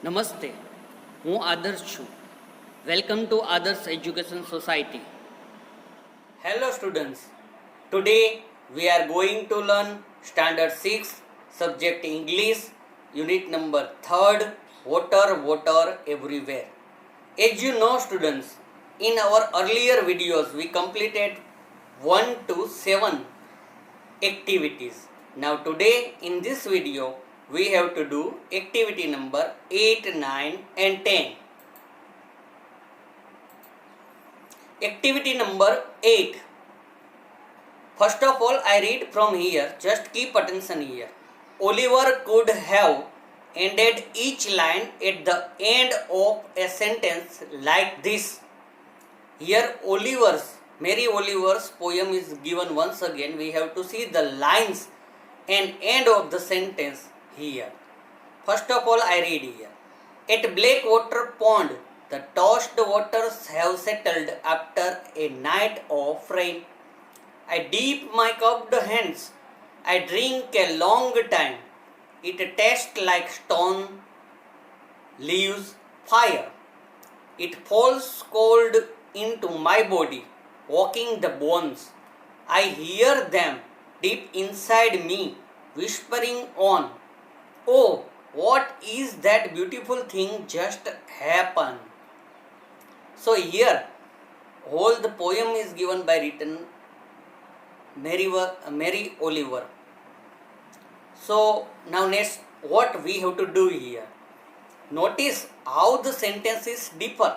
નમસ્તે, હું આદર્શ છું. વેલકમ ટુ આદર્શ education society. Hello students, today we are going to learn standard 6 subject English unit number 3rd water water everywhere. As you know students, in our earlier videos we completed 1 to 7 activities. Now today in this video we have to do activity number 8, 9 and 10. Activity number 8. First of all, I read from here, just keep attention here. Oliver could have ended each line at the end of a sentence like this. Here Mary Oliver's poem is given once again. We have to see the lines and end of the sentence here. First of all, I read here. At Blackwater Pond, the tossed waters have settled after a night of rain. I dip my cupped hands. I drink a long time. It tastes like stone, leaves, fire. It falls cold into my body, walking the bones. I hear them deep inside me, whispering on. Oh, what is that beautiful thing just happened? So here, whole the poem is given by written Mary Oliver. So now next, what we have to do here? Notice how the sentences differ.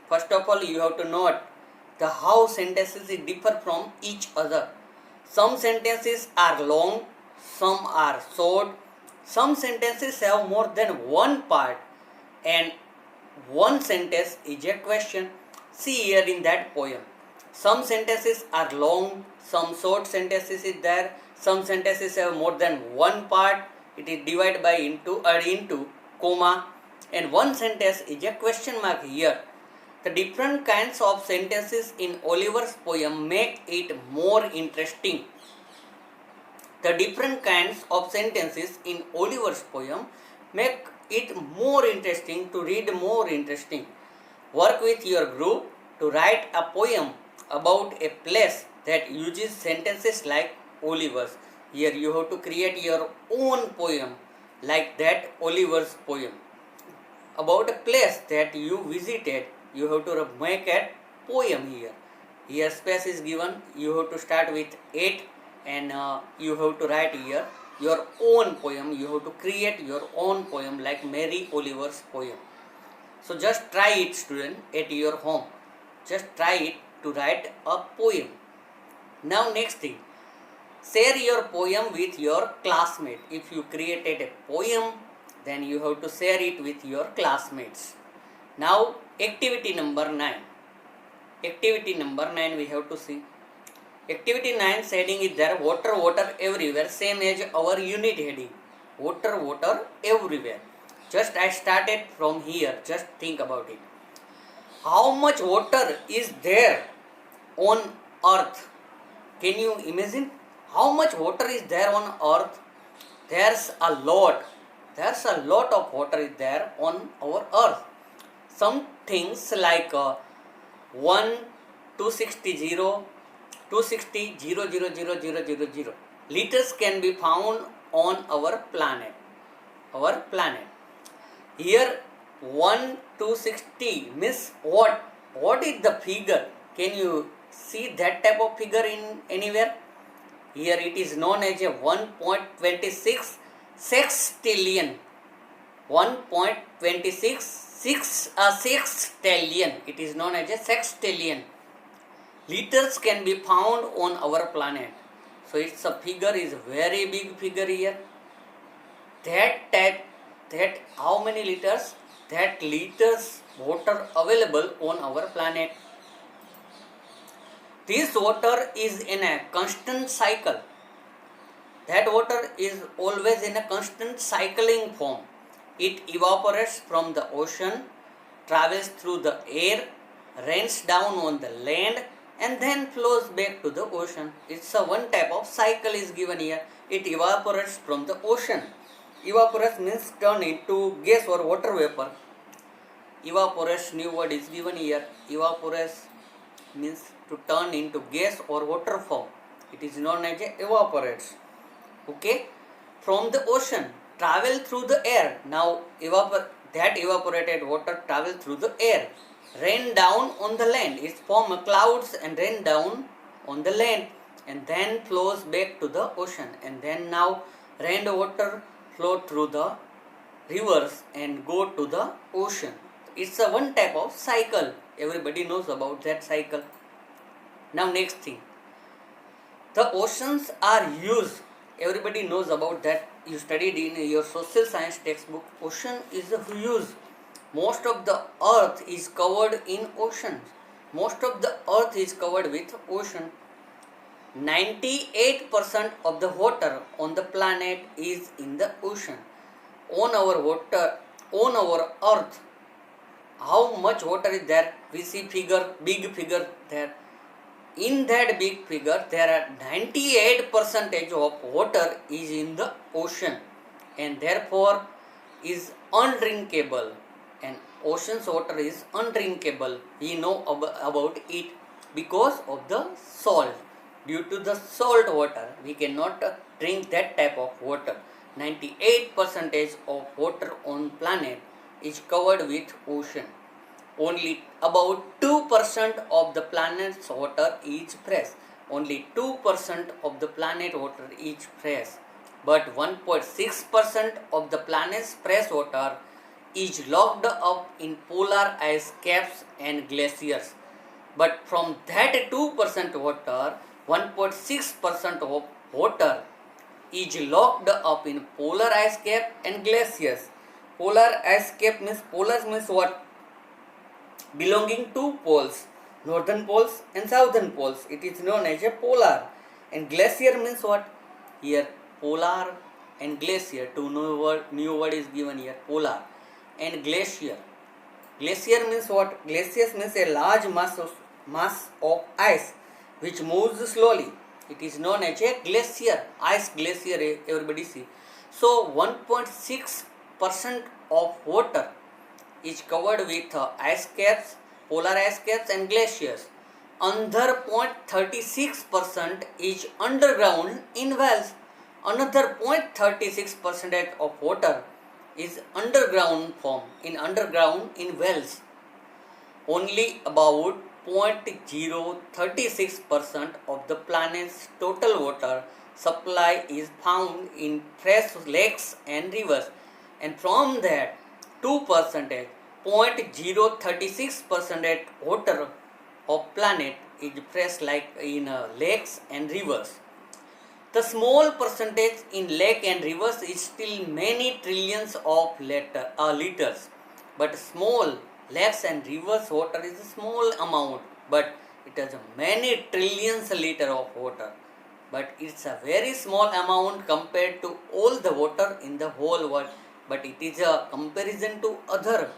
First of all, you have to note the how sentences differ from each other. Some sentences are long, some are short. Some sentences have more than one part, and one sentence is a question. See here in that poem, some sentences are long, some short sentences is there. Some sentences have more than one part. It is divided by into comma, and one sentence is a question mark here. The different kinds of sentences in Oliver's poem make it more interesting. The different kinds of sentences in Oliver's poem make it more interesting to read, more interesting. Work with your group to write a poem about a place that uses sentences like Oliver's. Here you have to create your own poem like that Oliver's poem. About a place that you visited, you have to make a poem here. Here space is given, you have to start with 8 and you have to write here your own poem. You have to create your own poem like Mary Oliver's poem. So just try it student at your home. Just try it to write a poem. Now next thing, share your poem with your classmate. If you created a poem, then you have to share it with your classmates. Now activity number 9. Activity number 9 we have to see. Activity 9 heading is there, water water everywhere, same as our unit heading, water water everywhere. Just I started from here, just think about it. How much water is there on earth? Can you imagine how much water is there on earth? There's a lot of water is there on our earth. Some things like 1 260 liters can be found on our planet. Here 1 260 means what is the figure? Can you see that type of figure in anywhere? Here it is known as a 1.26 sextillion. 1.26 sextillion. It is known as a sextillion. Liters can be found on our planet. So it's a figure is very big figure here. That how many liters? That liters water available on our planet. This water is in a constant cycle. That water is always in a constant cycling form. It evaporates from the ocean, travels through the air, rains down on the land, and then flows back to the ocean. It's a one type of cycle is given here. It evaporates from the ocean. Evaporate means turn into gas or water vapor. Evaporate, new word is given here. Evaporate means to turn into gas or water form. It is known as evaporates. Okay, from the ocean travel through the air. Now that evaporated water travel through the air, rain down on the land. It forms clouds and rain down on the land, and then flows back to the ocean. And then now rainwater flow through the rivers and go to the ocean. It's a one type of cycle. Everybody knows about that cycle. Now next thing, the oceans are used. Everybody knows about that. You studied in your social science textbook. Ocean is used. Most of the earth is covered in oceans. Most of the earth is covered with ocean. 98% of the water on the planet is in the ocean. On our earth, how much water is there? We see big figure there. In that big figure, there are 98% of water is in the ocean, and therefore is undrinkable. And ocean's water is undrinkable. We know about it because of the salt. Due to the salt water, we cannot drink that type of water. 98% of water on planet is covered with ocean. Only about 2% of the planet's water is fresh. Only 2% of the planet water is fresh. But 1.6% of the planet's fresh water is locked up in polar ice caps and glaciers. But from that 2% water, 1.6% of water is locked up in polar ice cap and glaciers. Polar ice cap means what? Belonging to poles, northern poles and southern poles. It is known as a polar. And glacier means what? Here polar and glacier. Two new word is given here. Polar and glacier. Glacier means what? Glaciers means a large mass of ice which moves slowly. It is known as a glacier. Ice glacier, everybody see. So 1.6% of water is covered with ice caps, polar ice caps and glaciers. Another 0.36% is underground in wells. Another 0.36% of water is underground in wells. Only about 0.036% of the planet's total water supply is found in fresh lakes and rivers, and from that 2%, 0.036% water of planet is fresh like in lakes and rivers. The small percentage in lake and rivers is still many trillions of liters, but small lakes and rivers water is a small amount, but it has many trillions liter of water. But it's a very small amount compared to all the water in the whole world. But it is a comparison to other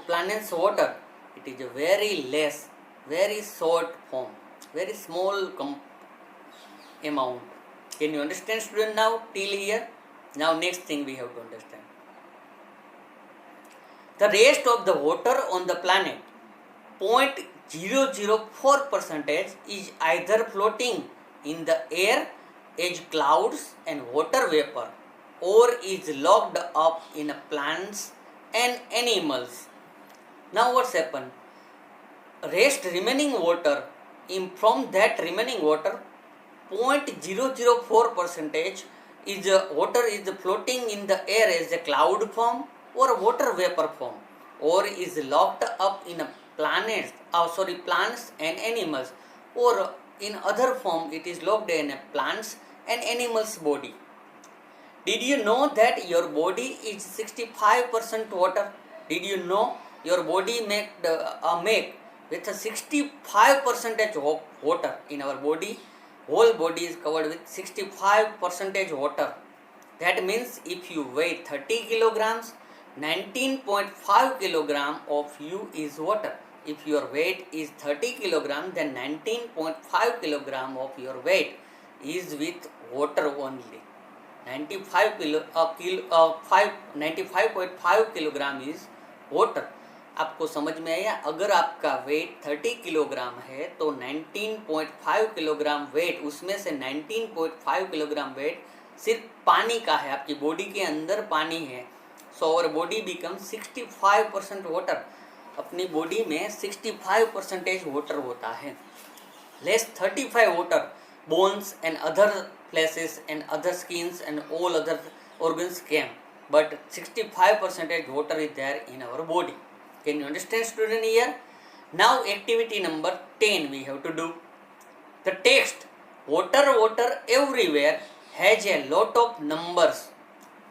planets' water. It is a very less, very short form, very small amount. Can you understand, student, now till here? Now next thing we have to understand. The rest of the water on the planet, 0.004% is either floating in the air as clouds and water vapor, or is locked up in plants and animals. Now what's happened? Remaining water, from that remaining water, 0.004% is water is floating in the air as a cloud form or water vapor form, or is locked up in plants and animals, or in other form it is locked in plants and animals' body. Did you know that your body is 65% water? Did you know your body make with a 65% of water in our body? Whole body is covered with 65% water. That means if you weigh 30 kilograms, 19.5 kilogram of you is water. If your weight is 30 kilogram, then 19.5 kilogram of your weight is with water only. 95.5 kilogram is water. आपको समझ में आया? अगर आपका wait 30 kilogram है तो 19.5 kilogram weight, उसमें से 19.5 किलोग्राम वेट सिर्फ पानी का है, आपकी बॉडी के अंदर पानी है। So our body become 65% water. अपनी बॉडी में 65% वाटर होता है। Less 35 water, bones and other places and other skins and all other organs came, but 65% water is there in our body. Can you understand, student? Here now activity number 10 we have to do. The text water water everywhere has a lot of numbers.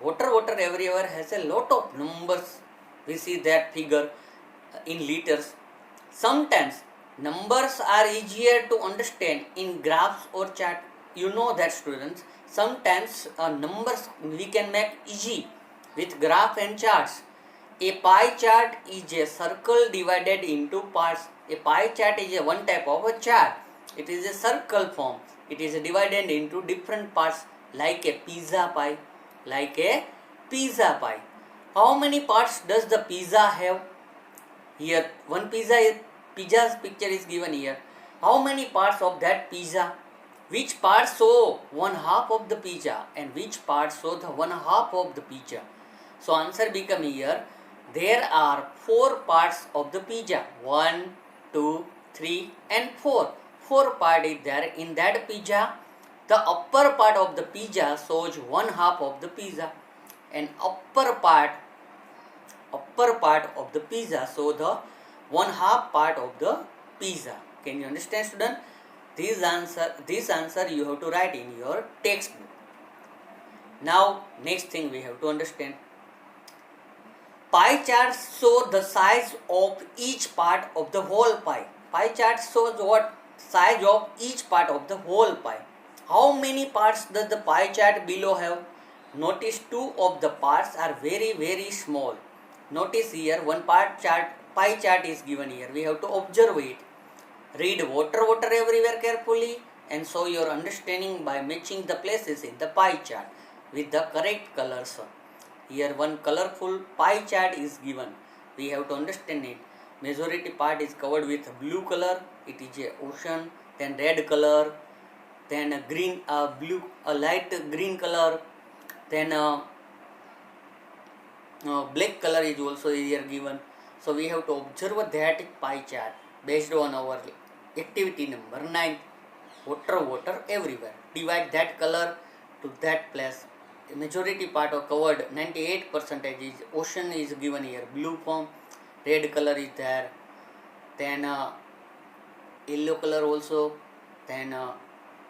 Water water everywhere has a lot of numbers. We see that figure in liters. Sometimes numbers are easier to understand in graphs or chart. You know that, students. Sometimes numbers we can make easy with graph and charts. A pie chart is a circle divided into parts. A pie chart is a one type of a chart. It is a circle form. It is divided into different parts like a pizza pie. Like a pizza pie. How many parts does the pizza have? Here one pizza's picture is given here. How many parts of that pizza? Which parts show one half of the pizza and which parts show the one half of the pizza? So answer become here. There are 4 parts of the pizza. 1, 2, 3 and 4. 4 part is there in that pizza. The upper part of the pizza shows one half of the pizza, and upper part of the pizza show the one half part of the pizza. Can you understand, student? This answer you have to write in your textbook. Now next thing we have to understand. Pie charts show the size of each part of the whole pie. Pie chart shows what size of each part of the whole pie. How many parts does the pie chart below have? Notice 2 of the parts are very very small. Notice here one pie chart is given here. We have to observe it. Read water water everywhere carefully and show your understanding by matching the places in the pie chart with the correct colors. Here one colorful pie chart is given. We have to understand it. Majority part is covered with blue color. It is a ocean. Then red color. Then a green, a light green color. Then black color is also here given. So we have to observe that pie chart based on our activity number 9. Water water everywhere. Divide that color to that place. The majority part of covered 98% is ocean is given here. Blue form. Red color is there. Then yellow color also. Then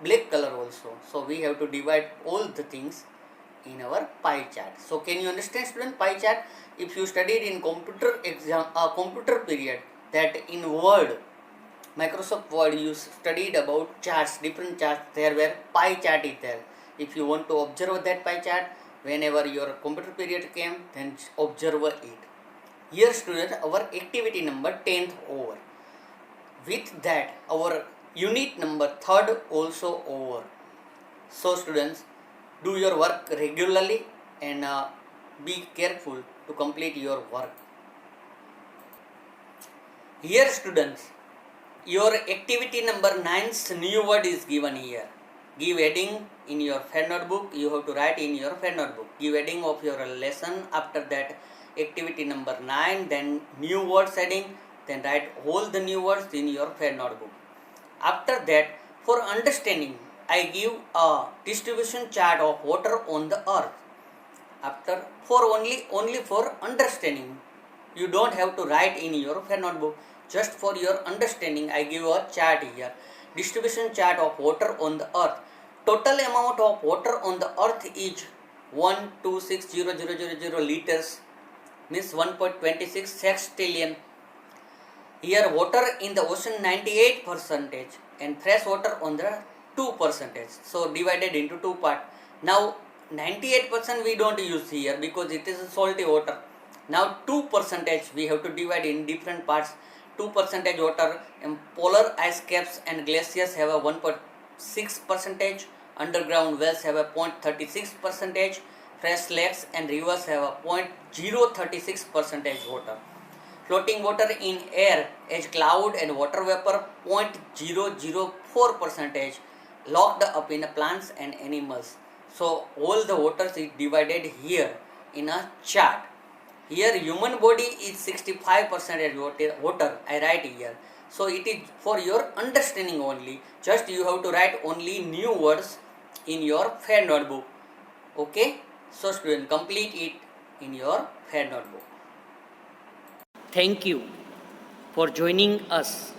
black color also. So we have to divide all the things in our pie chart. So can you understand, student, pie chart? If you studied in computer period, that in Word, Microsoft Word, you studied about charts, different charts, there where pie chart is there. If you want to observe that pie chart, whenever your computer period came, then observe it. Here, students, our activity number 10th over. With that, our unit number 3rd also over. So students, do your work regularly and be careful to complete your work. Here students, your activity number 9's new word is given here. Give heading in your fair notebook. You have to write in your fair notebook. Give heading of your lesson. After that, activity number 9, then new words heading. Then write all the new words in your fair notebook. After that, for understanding, I give a distribution chart of water on the earth. After, for only for understanding, you don't have to write in your fair notebook. Just for your understanding, I give a chart here. Distribution chart of water on the earth. Total amount of water on the earth is 1260000 liters, means 1.26 sextillion. Here water in the ocean 98% and fresh water on the 2%. So divided into 2 parts. Now 98% we don't use here because it is salty water. Now 2% we have to divide in different parts. 2% water, and polar ice caps and glaciers have a 1.6%. underground wells have a 0.36 percentage, fresh lakes and rivers have a 0.036 percentage water. Floating water in air as cloud and water vapor 0.004 percentage locked up in plants and animals. So all the waters is divided here in a chart. Here human body is 65% water, I write here. So it is for your understanding only. Just you have to write only new words in your fair notebook. Okay? So student, complete it in your fair notebook. Thank you for joining us.